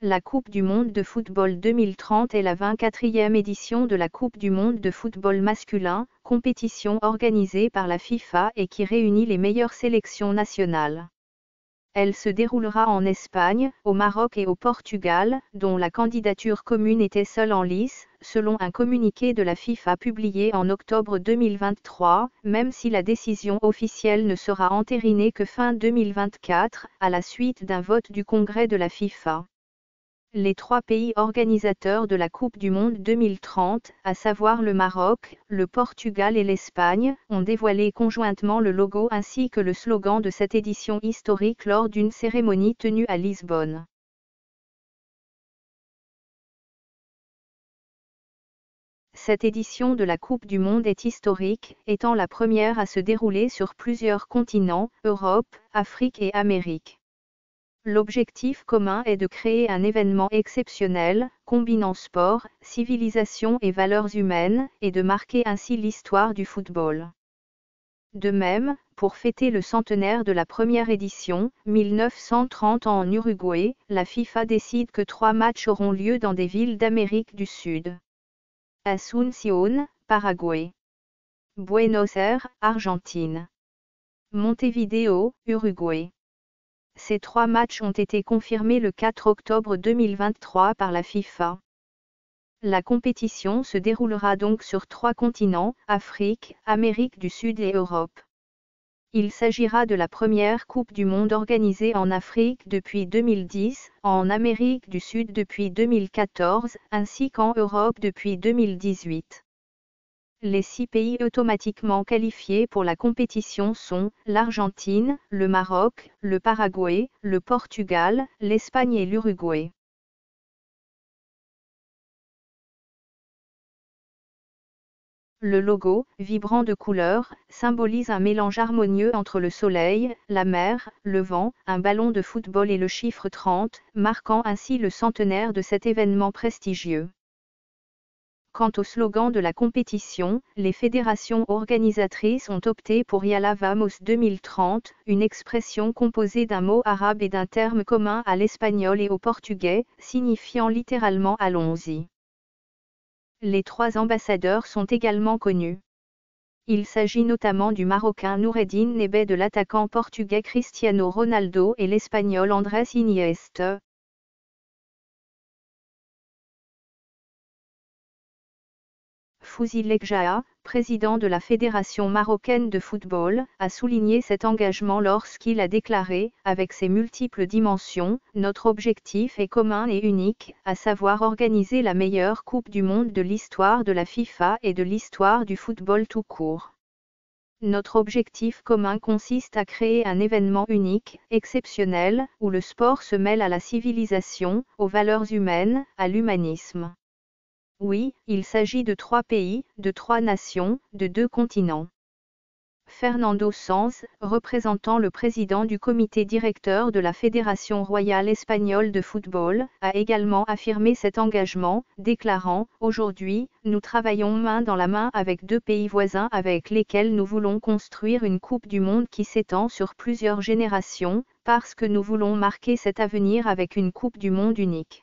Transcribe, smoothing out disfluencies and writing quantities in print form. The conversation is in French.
La Coupe du monde de football 2030 est la 24e édition de la Coupe du monde de football masculin, compétition organisée par la FIFA et qui réunit les meilleures sélections nationales. Elle se déroulera en Espagne, au Maroc et au Portugal, dont la candidature commune était seule en lice, selon un communiqué de la FIFA publié en octobre 2023, même si la décision officielle ne sera entérinée que fin 2024, à la suite d'un vote du Congrès de la FIFA. Les trois pays organisateurs de la Coupe du monde 2030, à savoir le Maroc, le Portugal et l'Espagne, ont dévoilé conjointement le logo ainsi que le slogan de cette édition historique lors d'une cérémonie tenue à Lisbonne. Cette édition de la Coupe du monde est historique, étant la première à se dérouler sur plusieurs continents, Europe, Afrique et Amérique. L'objectif commun est de créer un événement exceptionnel, combinant sport, civilisation et valeurs humaines, et de marquer ainsi l'histoire du football. De même, pour fêter le centenaire de la première édition, 1930 en Uruguay, la FIFA décide que 3 matchs auront lieu dans des villes d'Amérique du Sud. Asunción, Paraguay. Buenos Aires, Argentine. Montevideo, Uruguay. Ces 3 matchs ont été confirmés le 4 octobre 2023 par la FIFA. La compétition se déroulera donc sur 3 continents, Afrique, Amérique du Sud et Europe. Il s'agira de la première Coupe du monde organisée en Afrique depuis 2010, en Amérique du Sud depuis 2014, ainsi qu'en Europe depuis 2018. Les 6 pays automatiquement qualifiés pour la compétition sont l'Argentine, le Maroc, le Paraguay, le Portugal, l'Espagne et l'Uruguay. Le logo, vibrant de couleurs, symbolise un mélange harmonieux entre le soleil, la mer, le vent, un ballon de football et le chiffre 30, marquant ainsi le centenaire de cet événement prestigieux. Quant au slogan de la compétition, les fédérations organisatrices ont opté pour Yalla Vamos 2030, une expression composée d'un mot arabe et d'un terme commun à l'espagnol et au portugais, signifiant littéralement allons-y. Les 3 ambassadeurs sont également connus. Il s'agit notamment du Marocain Noureddine Nebet, de l'attaquant portugais Cristiano Ronaldo et l'Espagnol Andrés Iniesta. Fouzi Lekjaa, président de la Fédération marocaine de football, a souligné cet engagement lorsqu'il a déclaré, avec ses multiples dimensions, notre objectif est commun et unique, à savoir organiser la meilleure Coupe du monde de l'histoire de la FIFA et de l'histoire du football tout court. Notre objectif commun consiste à créer un événement unique, exceptionnel, où le sport se mêle à la civilisation, aux valeurs humaines, à l'humanisme. Oui, il s'agit de 3 pays, de 3 nations, de 2 continents. Fernando Sanz, représentant le président du comité directeur de la Fédération royale espagnole de football, a également affirmé cet engagement, déclarant « Aujourd'hui, nous travaillons main dans la main avec 2 pays voisins avec lesquels nous voulons construire une Coupe du monde qui s'étend sur plusieurs générations, parce que nous voulons marquer cet avenir avec une Coupe du monde unique. »